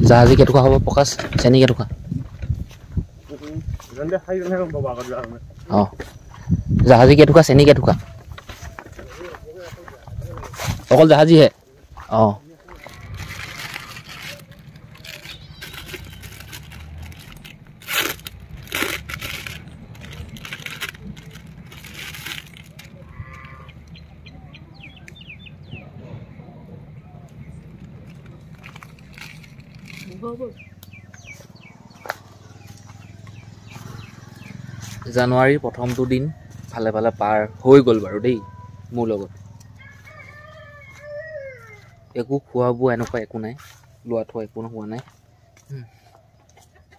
জাহাজী কেটুকা হ'ব প্ৰকাশ চেনি কেটুকা অঁ জাহাজী কেটুকা চেনি কেটুকা অকল জাহাজীহে অঁ জানুৱাৰীৰ প্ৰথমটো দিন ভালে ভালে পাৰ হৈ গ'ল বাৰু দেই মোৰ লগত একো খোৱা বোৱা এনেকুৱা একো নাই লোৱা থোৱা একো হোৱা নাই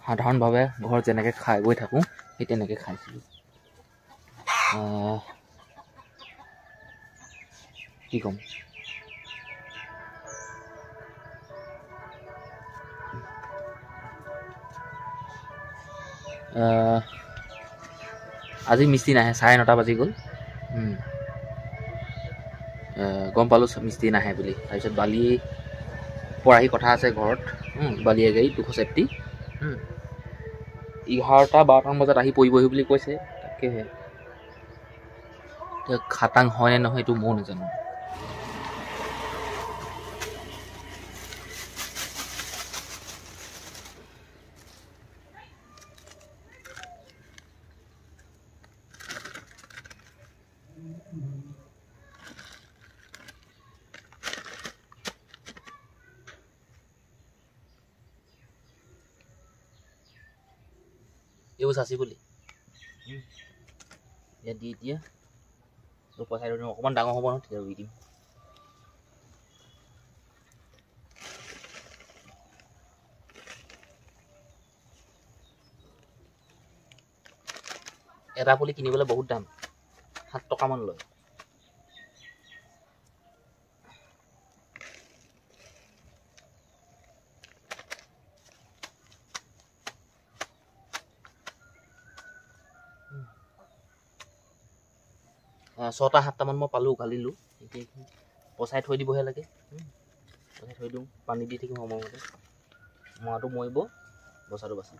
সাধাৰণভাৱে ঘৰত যেনেকৈ খাই গৈ থাকোঁ সেই তেনেকৈ খাইছিলোঁ কি ক'ম আজি মিস্ত্ৰী নাহে 9:30 বাজি গ'ল গম পালোঁ মিস্ত্ৰী নাহে বুলি তাৰপিছত বালি পৰাহি কথা আছে ঘৰত বালিয়া গাড়ী 270 11-12 বজাত আহি পৰিবহি বুলি কৈছে তাকেহে খাটাং হয় নে নহয় এইটো ময়ো নাজানো এইবোৰ চাচি বুলি ইয়াত দি এতিয়া পইচা দিম অকণমান ডাঙৰ হ'ব নহয় তেতিয়া ৰুই দিম এটা পুলি কিনিবলৈ বহুত দাম 7 টকামান লয় ছটা 7টামান মই পালোঁ উঘালিলোঁ এতিয়া পচাই থৈ দিবহে লাগে পচাই থৈ দিওঁ পানী দি থাকিম সময়মতে মৰাটো মৰিব বচাটো বাচিব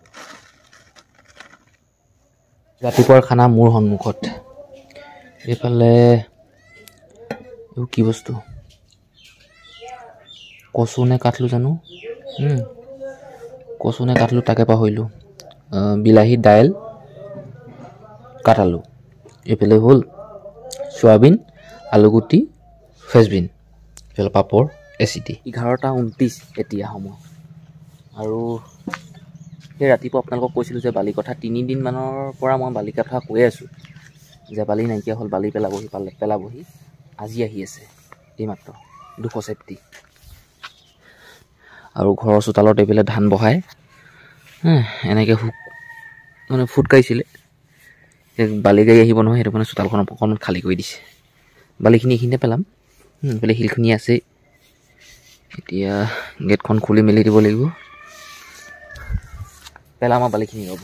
ৰাতিপুৱাৰ খানা মোৰ সন্মুখত এইফালে এইবোৰ কি বস্তু কচু নে কাটলোঁ জানো কচু নে কাটলোঁ তাকে পাহৰিলোঁ বিলাহী দাইল কাটালোঁ এইফালে হ'ল চয়াবিন আলুগুটি ফ্ৰেঞ্চবিন এইফালে পাপৰ এচিটি 11:29 এতিয়া সময় আৰু সেই ৰাতিপুৱা আপোনালোকক কৈছিলোঁ যে বালি কথা 3 দিনমানৰ পৰা মই বালি কথা কৈ আছোঁ যে বালি নাইকিয়া হ'ল বালি পেলাবহি আজি আহি আছে এইমাত্ৰ 270 আৰু ঘৰৰ চোতালত এইফালে ধান বহাই এনেকৈ মানে ফুটকাইছিলে বালি গাড়ী আহিব নহয় সেইটো কাৰণে চোতালখন অকণমান খালী কৰি দিছে বালিখিনি এইখিনিতে পেলাম এইফালে শিলখিনি আছে এতিয়া গেটখন খুলি মেলি দিব লাগিব পেলাম আৰু বালিখিনি ৰ'ব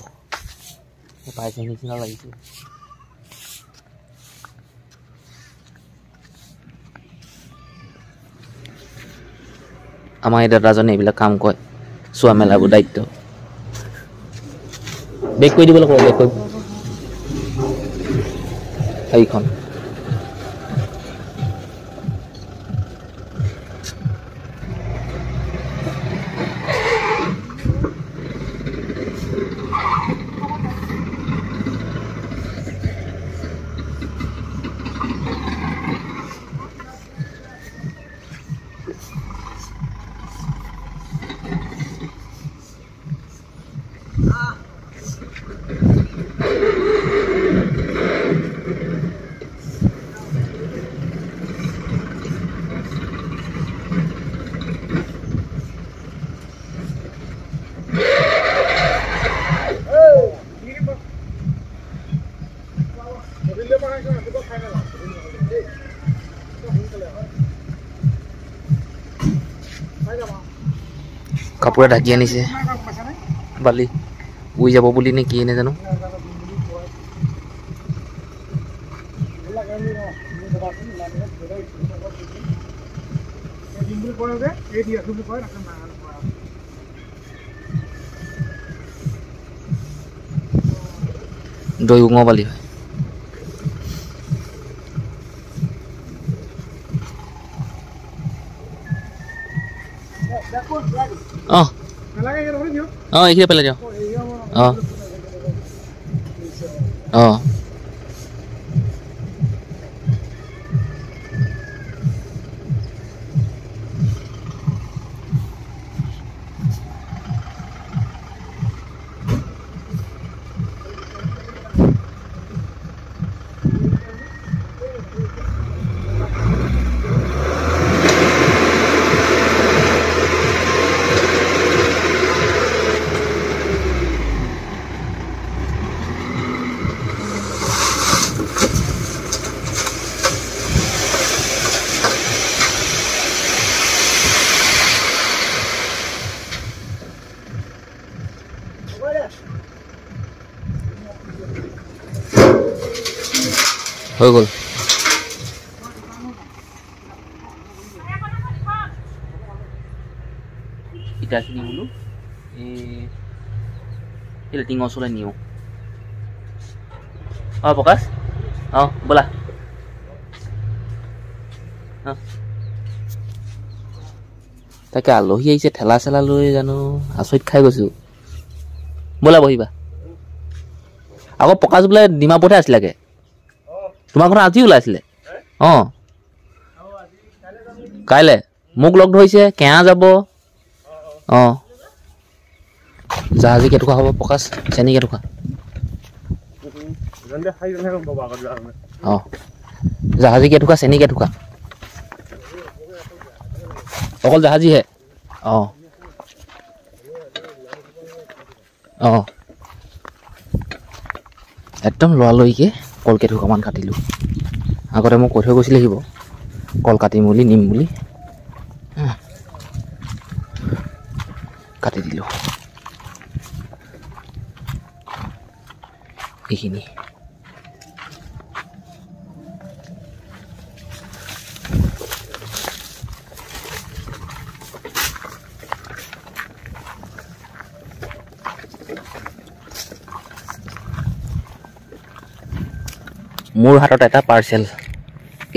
পাইছে নিচিনা লাগিছে আমাৰ এই দাদাজনে এইবিলাক কাম কৰে চোৱা মেলাবোৰ দায়িত্ব বেক কৰি দিবলৈ ক'ব বেক কৰিব এইখন কাপোৰে ঢাকি আনিছে বালি উই যাব বুলি নে কি নাজানো দৈ উঙবালি হয় এইখিনি পেলাই দিয়ক হৈ গ'ল ইটাখিনি বোলো এই লেটিঙৰ ওচৰলৈ নিওঁ প্ৰকাশ ব'লা তাকে আলহী আহিছে ঠেলা চেলা লৈ জানো আচৰিত খাই গৈছো ব'লা বহিবা আকৌ প্ৰকাশ বোলে ডিমাপুৰতে আছিলাগে তোমাৰ ঘৰত আজি ওলাইছিলে কাইলৈ মোক লগ ধৰিছে কেয়া যাব জাহাজী কেইটকা হ'ব প্ৰকাশ চেনি কেইটকা জাহাজী কেইটকা চেনি কেইটকা অকল জাহাজীহে একদম লৰালৰিকে কল কেইটকামান কাটিলোঁ আগতে মোক কৈ থৈ গৈছিলে আহিব কল কাটিম বুলি নিম বুলি কাটি দিলোঁ এইখিনি মোৰ হাতত এটা পাৰ্চেল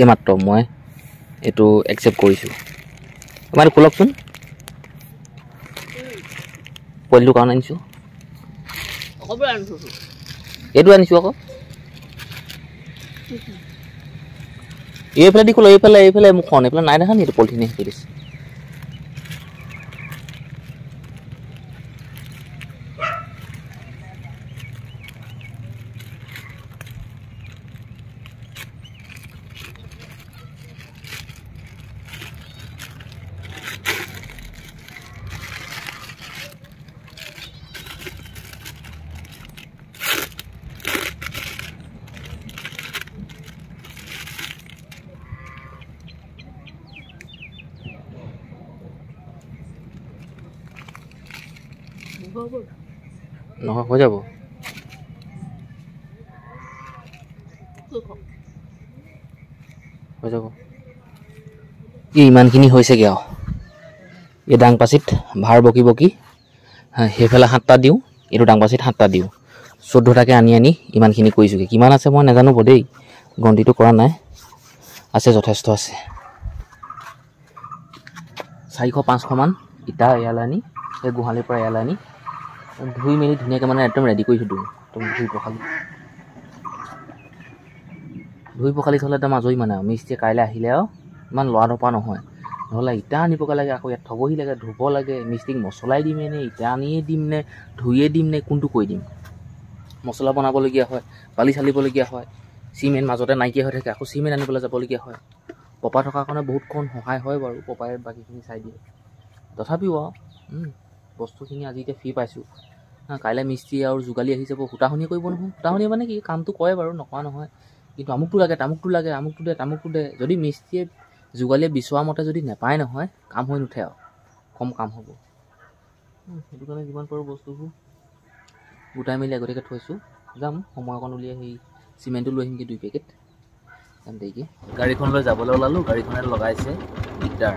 এইমাত্ৰ মই এইটো একচেপ্ট কৰিছোঁ মানে খোলকচোন পোৱালিটোৰ কাৰণে আনিছোঁ এইটো আনিছোঁ আকৌ এইফালে দি খোলো এইফালে মুখখন এইফালে নাই দেখা নি এইটো পলিথিনে হেৰি দিছে নহয় হৈ যাব ইমানখিনি হৈছেগৈ আৰু এই ডাংপাচিত ভাৰ বকি বকি সেইফালে 7টা দিওঁ এইটো ডাংপাচিত 7টা দিওঁ 14টাকৈ আনি ইমানখিনি কৰিছোঁগৈ কিমান আছে মই নাজানো দেই গন্তিটো কৰা নাই আছে যথেষ্ট আছে 400-500 মান ইটা এয়ালে আনি সেই গোহালিৰ পৰা এয়ালে আনি ধুই মেলি ধুনীয়াকৈ মানে একদম ৰেডি কৰি থৈ ধুই পখালি থ'লে একদম আজৰি মানে আৰু মিস্ত্ৰীয়ে কাইলৈ আহিলে আৰু ইমান লৰা ধপা নহয় নহ'লে ইটা আনিবগৈ লাগে আকৌ ইয়াত থ'বহি লাগে ধুব লাগে মিস্ত্ৰীক মছলাই দিমে নে ইটা আনিয়ে দিম নে ধুইয়ে দিম নে কোনটো কৰি দিম মছলা বনাবলগীয়া হয় বালি চালিবলগীয়া হয় চিমেণ্ট মাজতে নাইকিয়া হৈ থাকে আকৌ চিমেণ্ট আনিবলৈ যাবলগীয়া হয় পপা থকাৰ কাৰণে বহুতখন সহায় হয় বাৰু পপাই বাকীখিনি চাই দিয়ে তথাপিও আৰু বস্তুখিনি আজি এতিয়া ফ্ৰী পাইছোঁ কাইলৈ মিস্ত্ৰী আৰু যোগালী আহি যাব সূতাশুনি কৰিব নহয় সূতাশুনি মানে কি কামটো কৰে বাৰু নকৰা নহয় কিন্তু আমুকটো লাগে তামুকটো দে যদি মিস্ত্ৰীয়ে যোগালীয়ে বিচৰা মতে যদি নাপায় নহয় কাম হৈ নুঠে আৰু কম কাম হ'ব সেইটো কাৰণে যিমান পাৰোঁ বস্তুবোৰ গোটাই মেলি আগতীয়াকৈ থৈছোঁ যাম সময় অকণ উলিয়াই সেই চিমেণ্টটো লৈ আহিমগৈ 2 পেকেট যাম দেৰিকৈ গাড়ীখন লৈ যাবলৈ ওলালোঁ গাড়ীখনে লগাইছে দিগদাৰ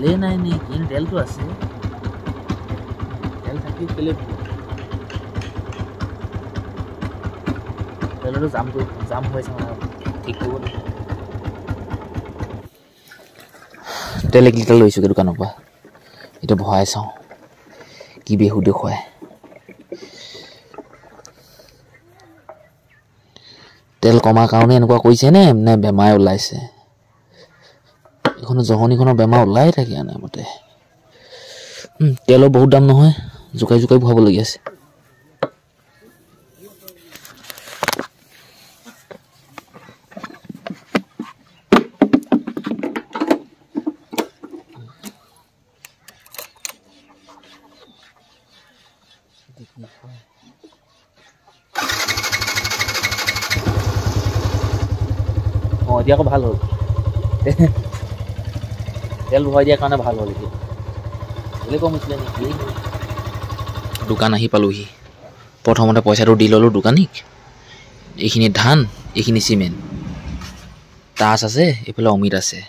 তেলে নাই নে কিন্তু তেলটো আছে তেল থাকি কেলে তেলটো জাম হৈছে মানে ঠিক কৰিব লাগিব তেল 1 লিটাৰ লৈছোঁ দোকানৰ পৰা এটা ভৰাই চাওঁ কি বেহু দেখুৱায় তেল কমাৰ কাৰণে এনেকুৱা কৰিছে নে বেমাৰ ওলাইছে এখন জহনীখনৰ বেমাৰ ওলাই থাকে আনে মতে তেলৰ বহুত দাম নহয় জুকাই ভৰাব লাগি আছে এতিয়া আকৌ ভাল হ'ল তেল ভৰাই দিয়াৰ কাৰণে ভাল হ'ল এতিয়া বেলেগ কম হৈছিলে নেকি দোকান আহি পালোহি প্ৰথমতে পইচাটো দি ল'লোঁ দোকানীক এইখিনি ধান এইখিনি চিমেণ্ট তাচ আছে এইফালে অমিত আছে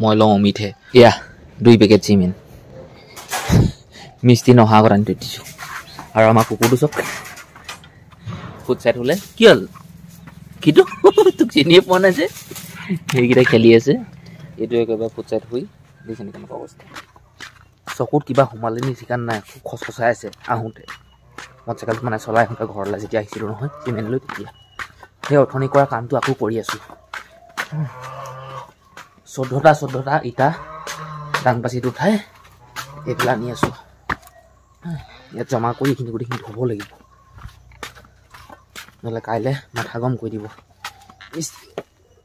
মই লওঁ অমিতহে এয়া 2 পেকেট চিমেণ্ট মিস্ত্ৰী নহা আগত আনি থৈ দিছোঁ আৰু আমাৰ কুকুৰটো চব ফুট চাইড হ'লে কি হ'ল কিটো তোক চিনিয়ে পোৱা নাই যে সেইকেইটা খেলি আছে এইটো একেবাৰে ফুট চাইড হৈ দেখিছে কেনেকুৱা অৱস্থা চকুত কিবা সোমালে নি ঠিকান নাই খুব খচখচাই আছে আহোঁতে মটৰচাইকেল মানে চলাই আহোঁতে ঘৰলৈ যেতিয়া আহিছিলোঁ নহয় চিমেণ্ট লৈ তেতিয়া সেই অথনি কৰা কামটো আকৌ কৰি আছোঁ 14টা ইটা ডাং পাচিটো উঠাই এইফালে আনি আছোঁ ইয়াত জমা কৰি এইখিনি গোটেইখিনি ধুব লাগিব নহ'লে কাইলৈ মাথা গৰম কৰি দিব